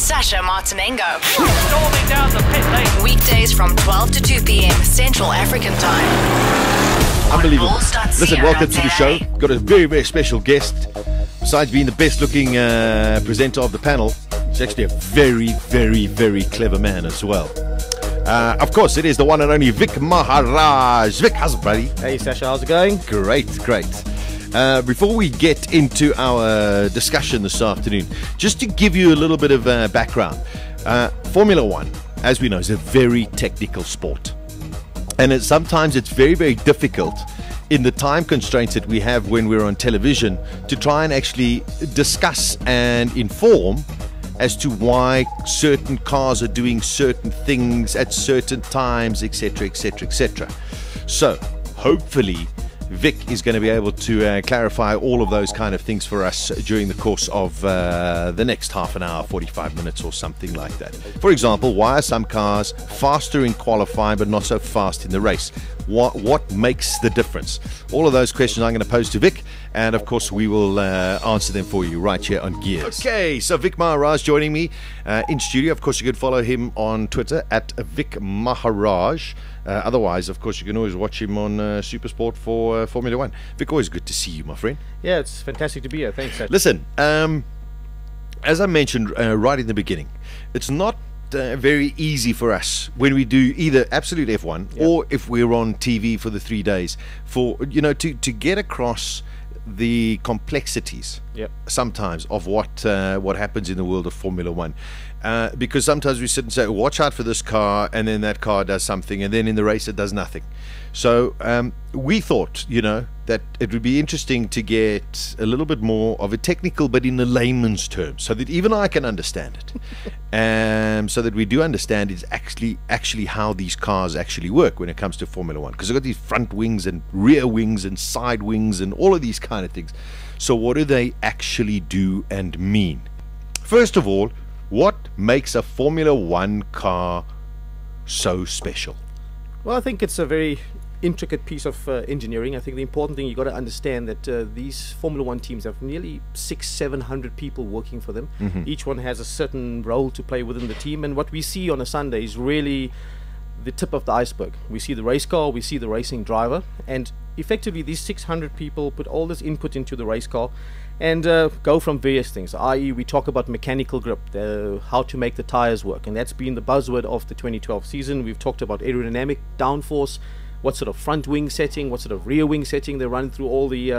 Sasha Martinengo. Storming down the pit lane. Weekdays from 12 to 2 p.m. Central African Time. Unbelievable. Listen, welcome to the show. Got a very, very special guest. Besides being the best looking presenter of the panel, he's actually a very, very, very clever man as well. Of course, it is the one and only Vic Maharaj. Vic, how's it, buddy? Hey, Sasha, how's it going? Great, great. Before we get into our discussion this afternoon, just to give you a little bit of background, Formula One, as we know, is a very technical sport. And sometimes it's very, very difficult in the time constraints that we have when we're on television to try and actually discuss and inform as to why certain cars are doing certain things at certain times, etc., etc., etc. So, hopefully, Vic is going to be able to clarify all of those kind of things for us during the course of the next half an hour, 45 minutes or something like that. For example, why are some cars faster in qualifying but not so fast in the race? What makes the difference? All of those questions I'm going to pose to Vic, and of course we will answer them for you right here on Gears. Okay, so Vic Maharaj joining me in studio. Of course, you could follow him on Twitter at Vic Maharaj. Otherwise, of course, you can always watch him on Supersport for Formula One. Vic, always good to see you, my friend. Yeah, it's fantastic to be here. Thanks, Seth. Listen, as I mentioned right in the beginning, it's not very easy for us when we do either Absolute F1 or if we're on TV for the 3 days, for to get across the complexities sometimes of what happens in the world of Formula One. Because sometimes we sit and say, watch out for this car, and then that car does something, and then in the race it does nothing. So we thought, that it would be interesting to get a little bit more of a technical, but in a layman's terms, so that even I can understand it, so that we do understand is actually how these cars actually work when it comes to Formula One. Because they've got these front wings and rear wings and side wings and all of these kind of things. So what do they actually do and mean? First of all, what makes a Formula One car so special? Well, I think it's a very intricate piece of engineering. I think the important thing, you got to understand that these Formula One teams have nearly 600-700 people working for them. Each one has a certain role to play within the team, and what we see on a Sunday is really the tip of the iceberg. We see the race car, we see the racing driver, and effectively these 600 people put all this input into the race car and go from various things, i.e. we talk about mechanical grip, how to make the tires work, and that's been the buzzword of the 2012 season. We've talked about aerodynamic downforce, what sort of front wing setting, what sort of rear wing setting they run through all the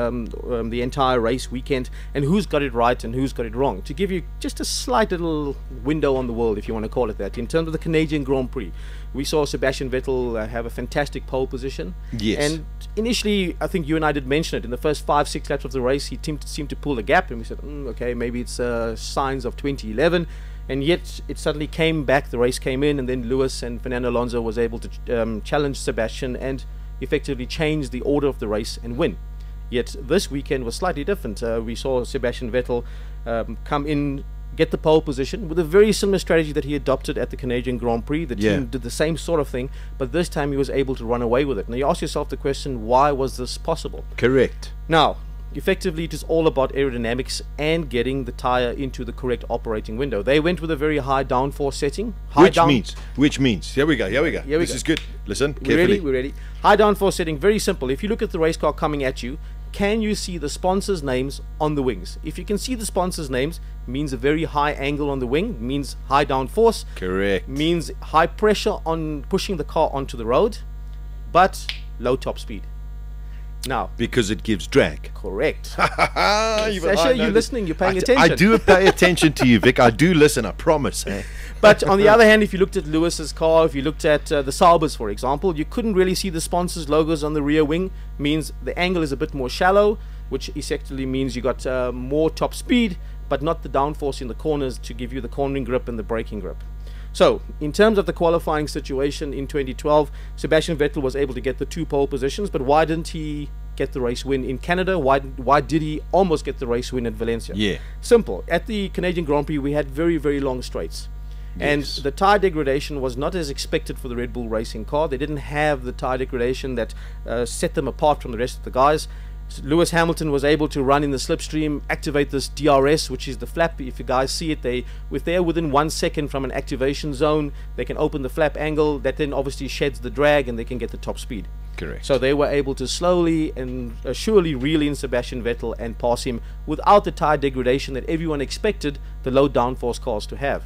entire race weekend, and who's got it right and who's got it wrong. To give you just a slight little window on the world, if you want to call it that, in terms of the Canadian Grand Prix, we saw Sebastian Vettel have a fantastic pole position. Yes. And initially, I think you and I did mention it, in the first 5-6 laps of the race, he seemed to pull a gap, and we said, okay, maybe it's signs of 2011. And yet it suddenly came back, the race came in, and then Lewis and Fernando Alonso was able to challenge Sebastian and effectively change the order of the race and win. Yet this weekend was slightly different. We saw Sebastian Vettel come in, get the pole position with a very similar strategy that he adopted at the Canadian Grand Prix. The team did the same sort of thing, but this time he was able to run away with it. Now you ask yourself the question, why was this possible? Correct. Now, effectively, it is all about aerodynamics and getting the tire into the correct operating window. They went with a very high downforce setting. Which means, here we go. This is good. Listen, carefully. We're ready. High downforce setting, very simple. If you look at the race car coming at you, can you see the sponsors' names on the wings? If you can see the sponsors' names, means a very high angle on the wing, means high downforce. Correct. Means high pressure on pushing the car onto the road, but low top speed. Now, because it gives drag. Correct. Sasha, you're listening, you're paying attention. I do pay attention to you, Vic. I do listen, I promise. But on the other hand, if you looked at Lewis's car, if you looked at the Saubers, for example, you couldn't really see the sponsors' logos on the rear wing. Means the angle is a bit more shallow, which essentially means you got more top speed, but not the downforce in the corners to give you the cornering grip and the braking grip. So, in terms of the qualifying situation in 2012, Sebastian Vettel was able to get the 2 pole positions, but why didn't he get the race win in Canada? Why did he almost get the race win at Valencia? Yeah. Simple. At the Canadian Grand Prix, we had very, very long straights. Yes. And the tyre degradation was not as expected for the Red Bull racing car. They didn't have the tyre degradation that set them apart from the rest of the guys. Lewis Hamilton was able to run in the slipstream, activate this DRS, which is the flap. If you guys see it, if they're within 1 second from an activation zone, they can open the flap angle. That then obviously sheds the drag, and they can get the top speed. Correct. So they were able to slowly and surely reel in Sebastian Vettel and pass him without the tyre degradation that everyone expected the low downforce cars to have.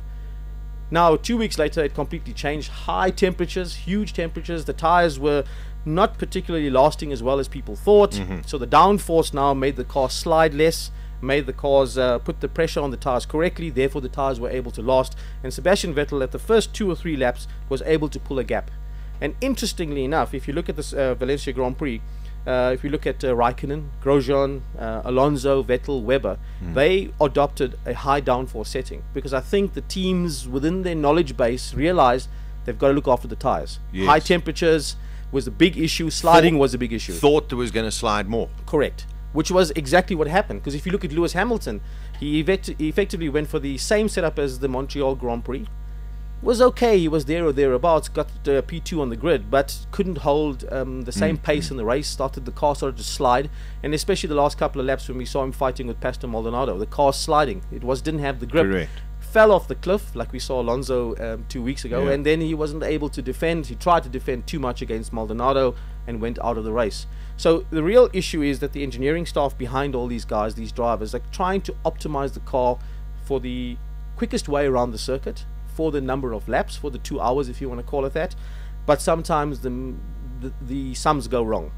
Now, 2 weeks later, it completely changed. High temperatures, huge temperatures. The tyres were not particularly lasting as well as people thought. So the downforce now made the car slide less, made the cars put the pressure on the tyres correctly. Therefore, the tyres were able to last. And Sebastian Vettel, at the first 2 or 3 laps, was able to pull a gap. And interestingly enough, if you look at this Valencia Grand Prix, if you look at Raikkonen, Grosjean, Alonso, Vettel, Webber, they adopted a high downforce setting because I think the teams within their knowledge base realized they've got to look after the tires. Yes. High temperatures was a big issue. Sliding was a big issue. Thought it was going to slide more. Correct. Which was exactly what happened. Because if you look at Lewis Hamilton, he effectively went for the same setup as the Montreal Grand Prix. Was okay, he was there or thereabouts, got P2 on the grid, but couldn't hold the same pace in the race. The car started to slide, and especially the last couple of laps when we saw him fighting with Pastor Maldonado, the car sliding. Didn't have the grip. Correct. Fell off the cliff like we saw Alonso 2 weeks ago, Yeah. and then he wasn't able to defend. He tried to defend too much against Maldonado and went out of the race. So the real issue is that the engineering staff behind all these guys, these drivers, are trying to optimize the car for the quickest way around the circuit, for the number of laps, for the 2 hours if you want to call it that. But sometimes the sums go wrong.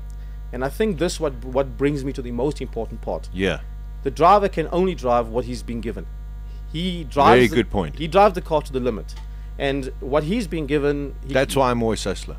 And I think this what brings me to the most important part. Yeah. The driver can only drive what he's been given. He drives Very good point. He drives the car to the limit. And what he's been given... That's why I'm always so slow.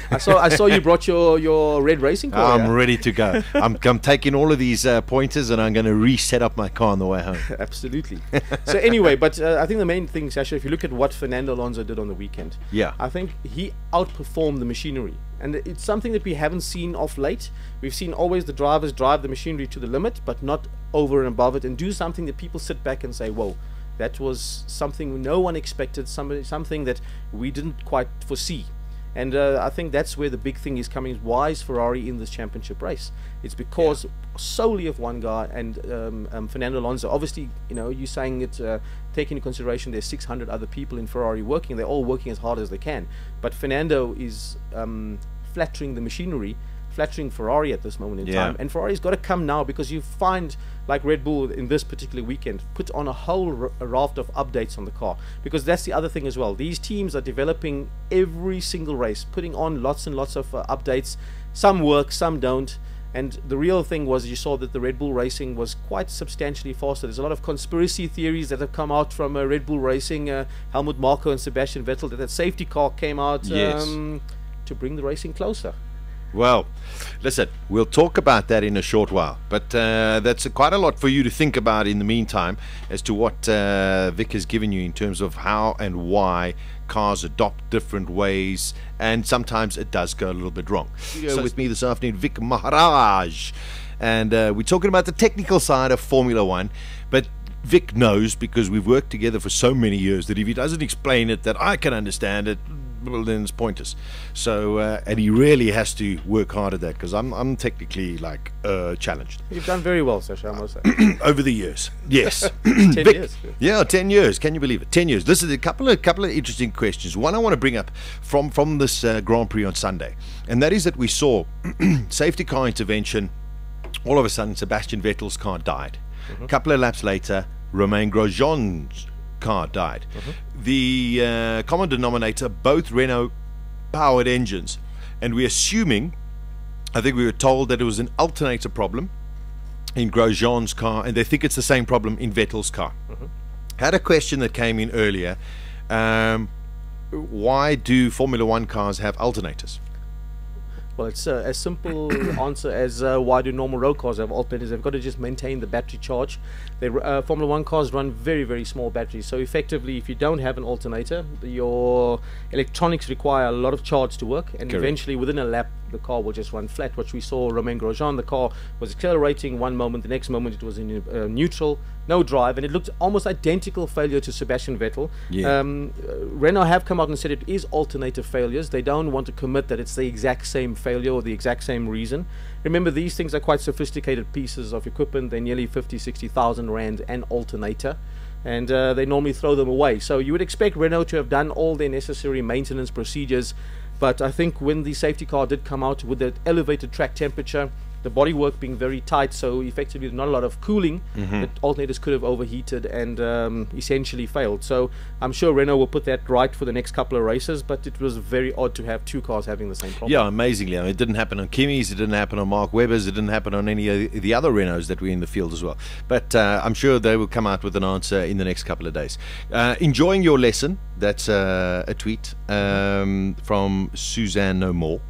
I saw you brought your red racing car. I'm ready to go. I'm taking all of these pointers and I'm going to reset up my car on the way home. Absolutely. So anyway, but I think the main thing, Sasha, if you look at what Fernando Alonso did on the weekend, Yeah. I think he outperformed the machinery. And it's something that we haven't seen of late. We've seen always the drivers drive the machinery to the limit, but not over and above it, and do something that people sit back and say, whoa, that was something no one expected, something that we didn't quite foresee. And I think that's where the big thing is coming. Why is Ferrari in this championship race? It's because solely of one guy, and Fernando Alonso. Obviously, you're saying it, taking into consideration there's 600 other people in Ferrari working. They're all working as hard as they can. But Fernando is flattering the machinery, flattering Ferrari at this moment in time. And Ferrari's got to come now, because you find, like Red Bull in this particular weekend, put on a whole raft of updates on the car. Because that's the other thing as well. These teams are developing every single race, putting on lots and lots of updates. Some work, some don't. And the real thing was, you saw that the Red Bull Racing was quite substantially faster. There's a lot of conspiracy theories that have come out from Red Bull Racing, Helmut Marko and Sebastian Vettel, that safety car came out to bring the racing closer. Well, listen, we'll talk about that in a short while, but that's quite a lot for you to think about in the meantime as to what Vic has given you in terms of how and why cars adopt different ways, and sometimes it does go a little bit wrong. So with me this afternoon, Vic Maharaj, and we're talking about the technical side of Formula One, but Vic knows, because we've worked together for so many years, that if he doesn't explain it that I can understand it, well, then it's pointless. So and he really has to work hard at that, because I'm technically like challenged. You've done very well, Sasha, I must say. Over the years, yes. 10 Vic, years. Yeah, 10 years. Can you believe it? 10 years. This is a couple of interesting questions. One I want to bring up from this Grand Prix on Sunday, and that is that we saw safety car intervention. All of a sudden, Sebastian Vettel's car died. A couple of laps later, Romain Grosjean's car died. The common denominator, both Renault powered engines, and we're assuming, I think we were told that it was an alternator problem in Grosjean's car, and they think it's the same problem in Vettel's car. Had a question that came in earlier, why do Formula One cars have alternators? Well, it's as simple answer as why do normal road cars have alternators? They've got to just maintain the battery charge. Formula One cars run very, very small batteries. So effectively, if you don't have an alternator, your electronics require a lot of charge to work. And Correct. eventually, within a lap, the car will just run flat, which we saw Romain Grosjean. The car was accelerating one moment, the next moment it was in neutral, no drive, and it looked almost identical failure to Sebastian Vettel. Yeah. Renault have come out and said it is alternative failures. They don't want to commit that it's the exact same failure or the exact same reason. Remember, these things are quite sophisticated pieces of equipment. They're nearly 50,000-60,000 rand an alternator, and they normally throw them away. So you would expect Renault to have done all their necessary maintenance procedures, but I think when the safety car did come out with that elevated track temperature, the bodywork being very tight, so effectively not a lot of cooling, the alternators could have overheated and essentially failed. So I'm sure Renault will put that right for the next couple of races, but it was very odd to have two cars having the same problem. Yeah, amazingly. I mean, it didn't happen on Kimi's, it didn't happen on Mark Webber's, it didn't happen on any of the other Renaults that were in the field as well. But I'm sure they will come out with an answer in the next couple of days. Enjoying your lesson, that's a tweet from Suzanne No More.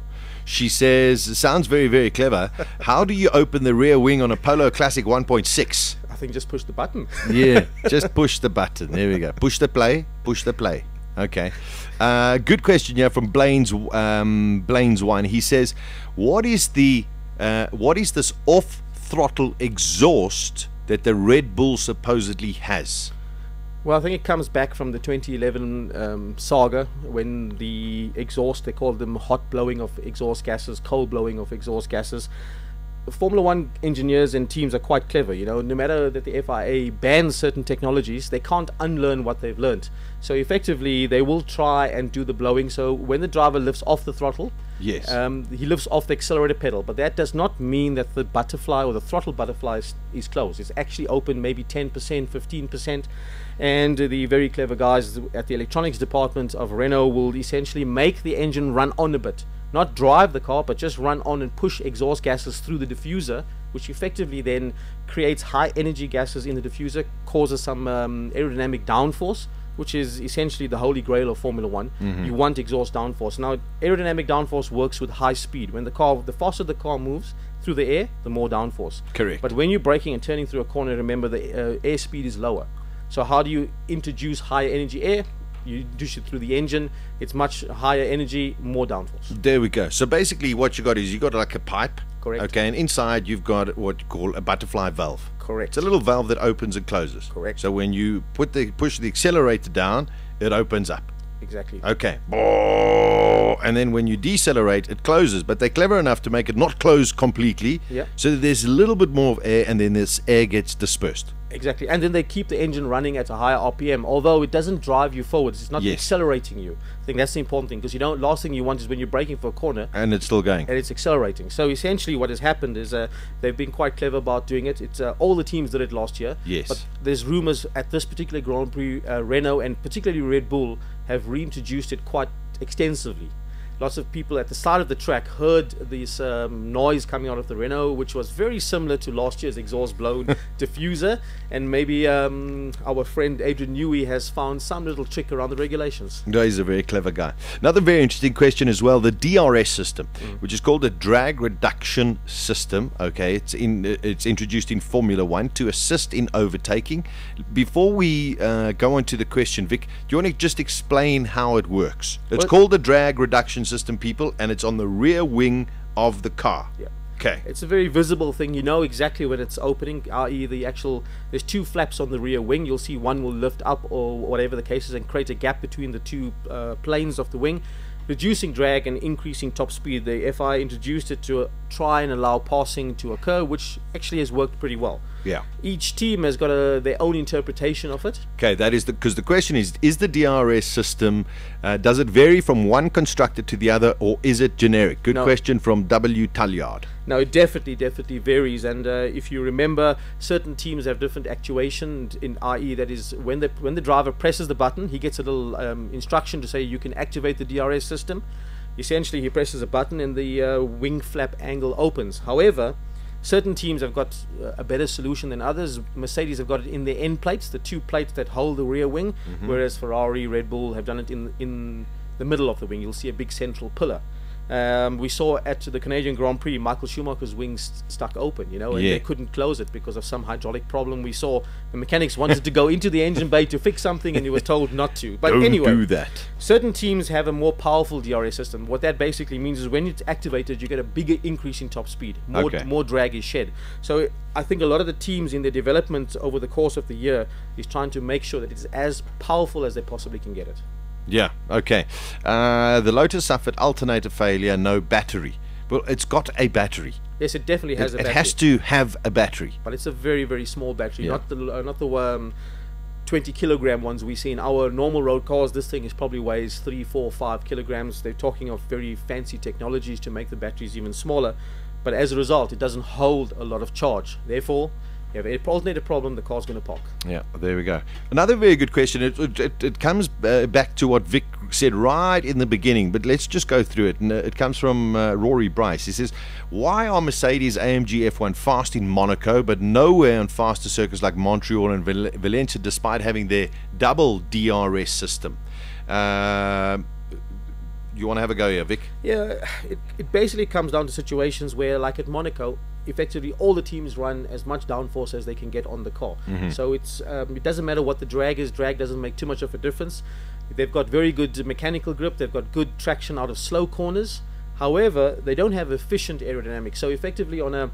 She says, sounds very, very clever. How do you open the rear wing on a Polo Classic 1.6? I think just push the button. Yeah, just push the button. There we go. Push the play. Push the play. Okay. Good question here from Blaine's one. He says, what is this off throttle exhaust that the Red Bull supposedly has? Well, I think it comes back from the 2011 saga when the exhaust, they called them hot blowing of exhaust gases, cold blowing of exhaust gases. Formula One engineers and teams are quite clever, you know. No matter that the FIA bans certain technologies, they can't unlearn what they've learnt. So effectively, they will try and do the blowing. So when the driver lifts off the throttle, yes, he lifts off the accelerator pedal, but that does not mean that the butterfly or the throttle butterfly is closed. It's actually open maybe 10%, 15%. And the very clever guys at the electronics department of Renault will essentially make the engine run on a bit. Not drive the car, but just run on and push exhaust gases through the diffuser, which effectively then creates high energy gases in the diffuser, causes some aerodynamic downforce, which is essentially the holy grail of Formula One. You want exhaust downforce. Now, aerodynamic downforce works with high speed. When the faster the car moves through the air, the more downforce. Correct. But when you're braking and turning through a corner, remember the air speed is lower. So how do you introduce higher energy air? You introduce it through the engine. It's much higher energy, more downforce. There we go. So basically what you got is you got like a pipe. Correct. Okay, and inside you've got what you call a butterfly valve. Correct. It's a little valve that opens and closes. Correct. So when you push the accelerator down, it opens up. Exactly. Okay. And then when you decelerate, it closes. But they're clever enough to make it not close completely. Yeah. So that there's a little bit more of air, and then this air gets dispersed. Exactly. And then they keep the engine running at a higher RPM, although it doesn't drive you forwards. It's not accelerating you. I think that's the important thing, because last thing you want is when you're braking for a corner and it's still going. And it's accelerating. So essentially what has happened is they've been quite clever about doing it. It's all the teams did it last year. Yes. But there's rumors at this particular Grand Prix, Renault and particularly Red Bull have reintroduced it quite extensively. Lots of people at the side of the track heard this noise coming out of the Renault, which was very similar to last year's exhaust blown diffuser. And maybe our friend Adrian Newey has found some little trick around the regulations. No, he's a very clever guy. Another very interesting question as well, the DRS system, which is called a drag reduction system. Okay, it's introduced in Formula One to assist in overtaking. Before we go on to the question, Vic, do you want to just explain how it works? It's called the drag reduction system, people, and it's on the rear wing of the car. Yeah. Okay. It's a very visible thing. You know exactly when it's opening, i.e. there's two flaps on the rear wing. You'll see one will lift up or whatever the case is and create a gap between the two planes of the wing, reducing drag and increasing top speed. The FIA introduced it to try and allow passing to occur, which actually has worked pretty well. Yeah. Each team has got their own interpretation of it. Okay, that is because the question is the DRS system, does it vary from one constructor to the other, or is it generic? Good question from W. Talliard. No, it definitely varies, and if you remember, certain teams have different actuation, i.e. that is when the driver presses the button, he gets a little instruction to say you can activate the DRS system. Essentially, he presses a button and the wing flap angle opens. However, certain teams have got a better solution than others. Mercedes have got it in their end plates, the two plates that hold the rear wing, whereas Ferrari, Red Bull have done it in the middle of the wing. You'll see a big central pillar. We saw at the Canadian Grand Prix, Michael Schumacher's wings stuck open, you know, and Yeah. they couldn't close it because of some hydraulic problem. We saw the mechanics wanted to go into the engine bay to fix something, and he was told not to. But Don't anyway, do that. certain teams have a more powerful DRS system. What that basically means is when it's activated, you get a bigger increase in top speed. Okay. More drag is shed. So I think a lot of the teams in their development over the course of the year is trying to make sure that it's as powerful as they possibly can get it. Yeah, okay. The Lotus suffered alternator failure, no battery. Well, it's got a battery. Yes, it definitely has a It battery. has to have a battery. But it's a very, very small battery, Yeah. not the 20 kilogram ones we see in our normal road cars. This thing is probably weighs 3, 4, 5 kilograms. They're talking of very fancy technologies to make the batteries even smaller, but as a result, it doesn't hold a lot of charge. Therefore, you have an alternator problem, the car's going to park. Yeah, there we go. Another very good question. It comes back to what Vic said right in the beginning, but let's just go through it. And it comes from Rory Bryce. He says, why are Mercedes AMG F1 fast in Monaco, but nowhere on faster circuits like Montreal and Valencia, despite having their double DRS system? You want to have a go here, Vic? Yeah, it basically comes down to situations where, like at Monaco, effectively all the teams run as much downforce as they can get on the car. So it doesn't matter what the drag is. Drag doesn't make too much of a difference. They've got very good mechanical grip. They've got good traction out of slow corners. However, they don't have efficient aerodynamics. So effectively on a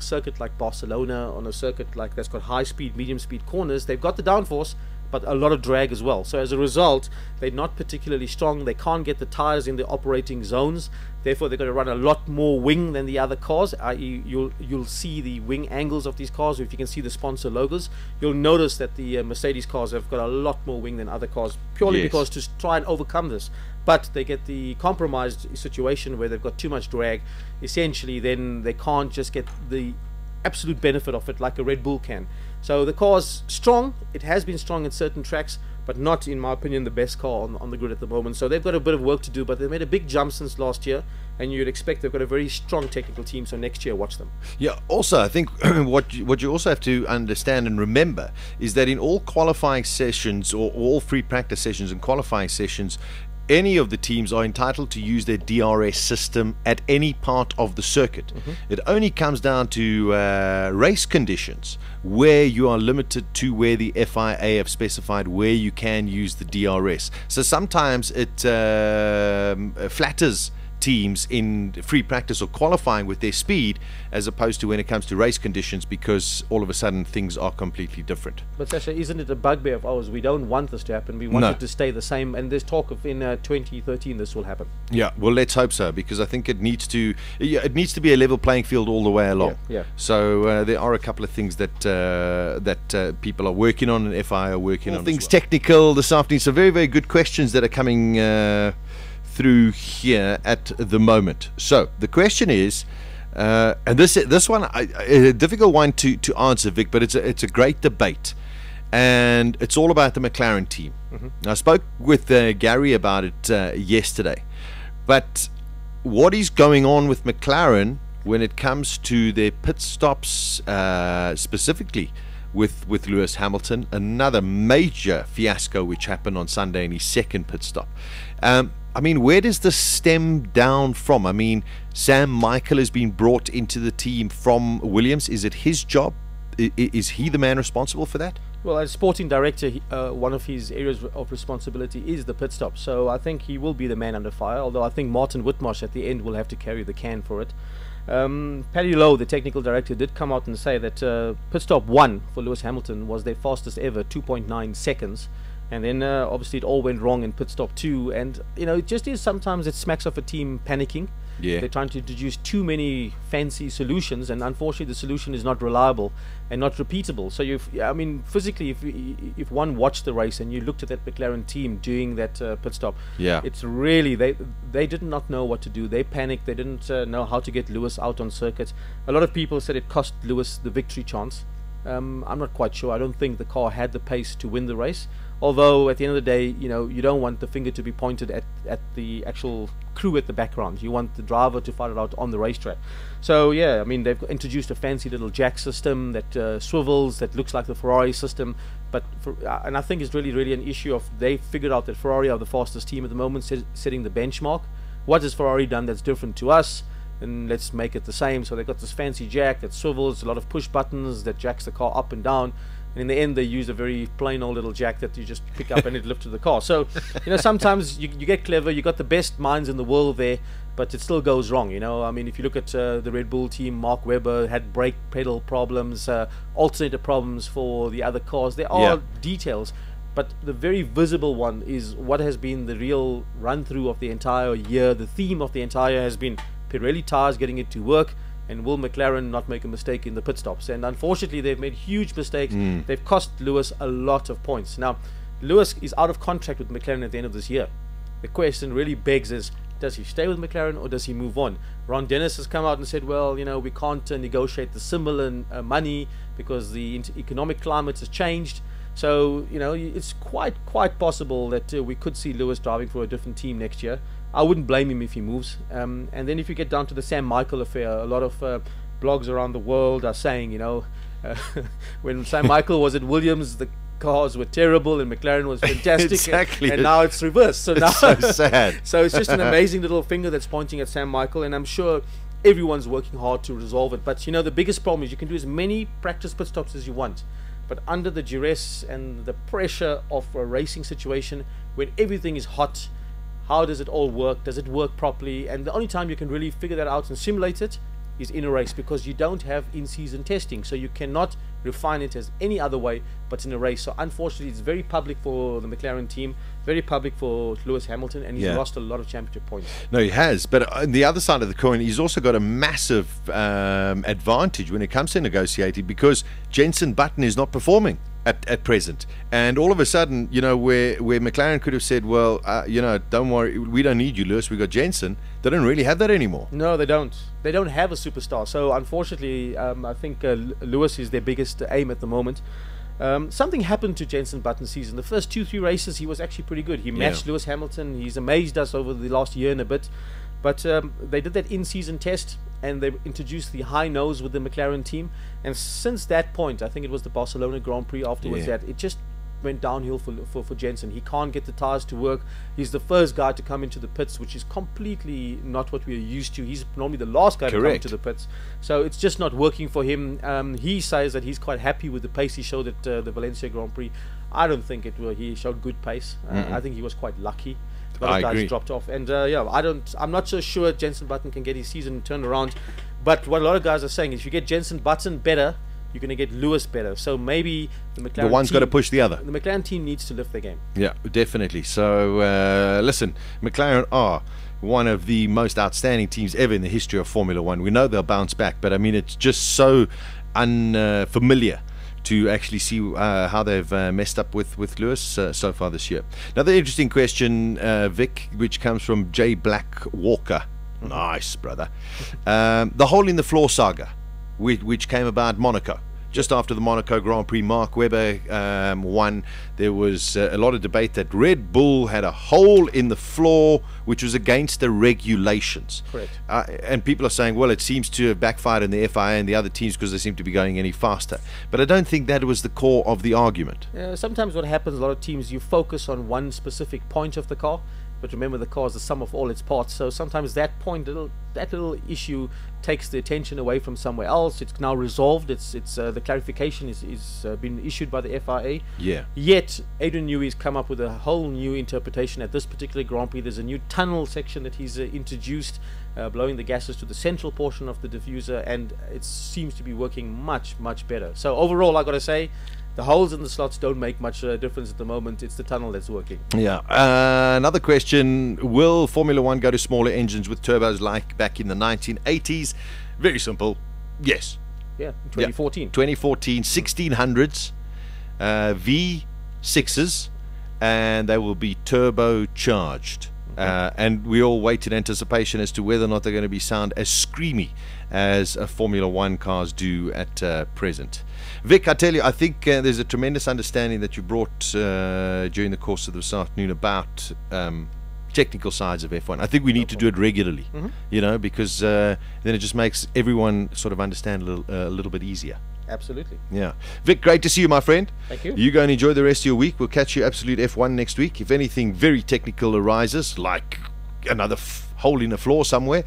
circuit like Barcelona, on a circuit like that's got high speed, medium speed corners, they've got the downforce, but a lot of drag as well. So as a result, they're not particularly strong. They can't get the tires in the operating zones. Therefore, they're going to run a lot more wing than the other cars. I.e., you'll see the wing angles of these cars. If you can see the sponsor logos, you'll notice that the Mercedes cars have got a lot more wing than other cars, purely Yes. because to try and overcome this. But they get the compromised situation where they've got too much drag. Essentially, then they can't just get the absolute benefit of it like a Red Bull can. So the car's strong. It has been strong in certain tracks, but not, in my opinion, the best car on the grid at the moment. So they've got a bit of work to do, but they've made a big jump since last year, and you'd expect they've got a very strong technical team. So next year, watch them. Yeah, also, I think what you also have to understand and remember is that in all qualifying sessions or all free practice sessions and qualifying sessions, any of the teams are entitled to use their DRS system at any part of the circuit. It only comes down to race conditions where you are limited to where the FIA have specified where you can use the DRS. So sometimes it flatters teams in free practice or qualifying with their speed as opposed to when it comes to race conditions, because all of a sudden things are completely different. But Sasha, isn't it a bugbear of ours? We don't want this to happen. We want No. it to stay the same. And there's talk of in 2013 this will happen. Yeah, well, let's hope so, because I think it needs to be a level playing field all the way along. Yeah. So there are a couple of things that people are working on, and FI are working on. Things as well. technical this afternoon. So very, very good questions that are coming through here at the moment. So the question is, and this one a difficult one to answer, Vic, but it's a great debate, and it's all about the McLaren team. I spoke with Gary about it yesterday, but what is going on with McLaren when it comes to their pit stops, specifically with Lewis Hamilton? Another major fiasco which happened on Sunday in his second pit stop. I mean, where does this stem down from? I mean, Sam Michael has been brought into the team from Williams. Is it his job? Is he the man responsible for that? Well, as sporting director, one of his areas of responsibility is the pit stop. So I think he will be the man under fire, although I think Martin Whitmarsh at the end will have to carry the can for it. Paddy Lowe, the technical director, did come out and say that pit stop 1 for Lewis Hamilton was their fastest ever, 2.9 seconds. And then obviously it all went wrong in pit stop 2. And, you know, it just is sometimes it smacks of a team panicking. Yeah. They're trying to introduce too many fancy solutions, and unfortunately the solution is not reliable and not repeatable. So physically, if one watched the race and you looked at that McLaren team doing that pit stop, Yeah. it's really they did not know what to do. They panicked. They didn't know how to get Lewis out on circuit. A lot of people said it cost Lewis the victory chance. I'm not quite sure. I don't think the car had the pace to win the race. Although at the end of the day, you know, you don't want the finger to be pointed at the actual crew at the background. You want the driver to fight it out on the racetrack. So yeah, I mean, they've introduced a fancy little jack system that swivels, that looks like the Ferrari system. But and I think it's really an issue of they figured out that Ferrari are the fastest team at the moment, setting the benchmark. what has Ferrari done that's different to us, and let's make it the same. So they got this fancy jack that swivels, a lot of push buttons that jacks the car up and down. And in the end, they use a very plain old little jack that you just pick up and it lifts the car. So, sometimes you get clever. You got the best minds in the world there, but it still goes wrong. I mean, if you look at the Red Bull team, Mark Webber had brake pedal problems, alternator problems for the other cars. There are details, but the very visible one is what has been the real run-through of the entire year. The theme of the entire year has been Pirelli tires getting it to work, and will McLaren not make a mistake in the pit stops? And unfortunately, they've made huge mistakes. They've cost Lewis a lot of points. Now, Lewis is out of contract with McLaren at the end of this year. The question really begs is, does he stay with McLaren or does he move on? Ron Dennis has come out and said, well, we can't negotiate the similar money because the economic climate has changed. So, it's quite possible that we could see Lewis driving for a different team next year. I wouldn't blame him if he moves. And then if you get down to the Sam Michael affair, a lot of blogs around the world are saying, when Sam Michael was at Williams, the cars were terrible and McLaren was fantastic. Exactly. And now it's reversed. So now, it's so sad. So it's just an amazing little finger that's pointing at Sam Michael, and I'm sure everyone's working hard to resolve it. But the biggest problem is you can do as many practice pit stops as you want, but under the duress and the pressure of a racing situation, when everything is hot, how does it all work? Does it work properly? And the only time you can really figure that out and simulate it is in a race, because you don't have in-season testing, so you cannot refine it as any other way but in a race. So unfortunately, it's very public for the McLaren team, very public for Lewis Hamilton, and he's lost a lot of championship points. No, he has. But on the other side of the coin, he's also got a massive advantage when it comes to negotiating, because Jenson Button is not performing at present. And all of a sudden, where McLaren could have said, well, don't worry, we don't need you, Lewis, we got Jenson. They don't really have that anymore. No, they don't. They don't have a superstar. So unfortunately, I think Lewis is their biggest aim at the moment. Something happened to Jenson Button's season. The first 2-3 races, he was actually pretty good. He matched Lewis Hamilton. He's amazed us over the last year and a bit. But they did that in-season test, and they introduced the high nose with the McLaren team. And since that point, I think it was the Barcelona Grand Prix afterwards, that it just went downhill for Jenson. He can't get the tires to work. He's the first guy to come into the pits, which is completely not what we're used to. He's normally the last guy to come into the pits. So it's just not working for him. He says that he's quite happy with the pace he showed at the Valencia Grand Prix. I don't think he showed good pace. I think he was quite lucky. A lot of guys dropped off, and I'm not so sure Jenson Button can get his season turned around. But what a lot of guys are saying is, if you get Jenson Button better, you're going to get Lewis better. So maybe the McLaren the one's got to push the other. The McLaren team needs to lift their game. Yeah, definitely. So listen, McLaren are one of the most outstanding teams ever in the history of Formula One. We know they'll bounce back, but I mean, it's just so unfamiliar to actually see how they've messed up with Lewis so far this year. Another interesting question, Vic, which comes from J. Black Walker. Nice, brother. The hole in the floor saga, which came about Monaco. Just after the Monaco Grand Prix, Mark Webber won. There was a lot of debate that Red Bull had a hole in the floor, which was against the regulations. Correct. And people are saying, well, it seems to have backfired in the FIA and the other teams because they seem to be going any faster. But I don't think that was the core of the argument. Sometimes what happens, a lot of teams, you focus on one specific point of the car. But remember, the car is the sum of all its parts. So sometimes that little issue takes the attention away from somewhere else. It's now resolved. It's the clarification is been issued by the FIA. Yeah. Yet Adrian Newey's come up with a whole new interpretation at this particular Grand Prix. There's a new tunnel section that he's introduced, blowing the gases to the central portion of the diffuser, and it seems to be working much better. So overall, I got to say, the holes in the slots don't make much difference at the moment. It's the tunnel that's working. Yeah. Another question. Will Formula One go to smaller engines with turbos like back in the 1980s? Very simple. Yes. Yeah, 2014. Yeah. 2014, 1600s, V6s, and they will be turbocharged. And we all wait in anticipation as to whether or not they're going to be sound as screamy as Formula One cars do at present. Vic, I tell you, I think there's a tremendous understanding that you brought during the course of this afternoon about technical sides of F1. I think we need to do it regularly, because then it just makes everyone sort of understand a little bit easier. Absolutely. Yeah. Vic, great to see you, my friend. Thank you. You go and enjoy the rest of your week. We'll catch you Absolute F1 next week. If anything very technical arises, like another hole in the floor somewhere,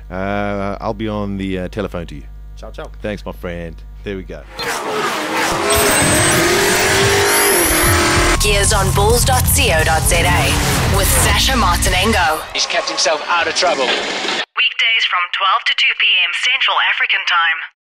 I'll be on the telephone to you. Ciao, ciao. Thanks, my friend. There we go. gearsonbulls.co.za with Sasha Martinengo. He's kept himself out of trouble. Weekdays from 12 to 2 p.m. Central African Time.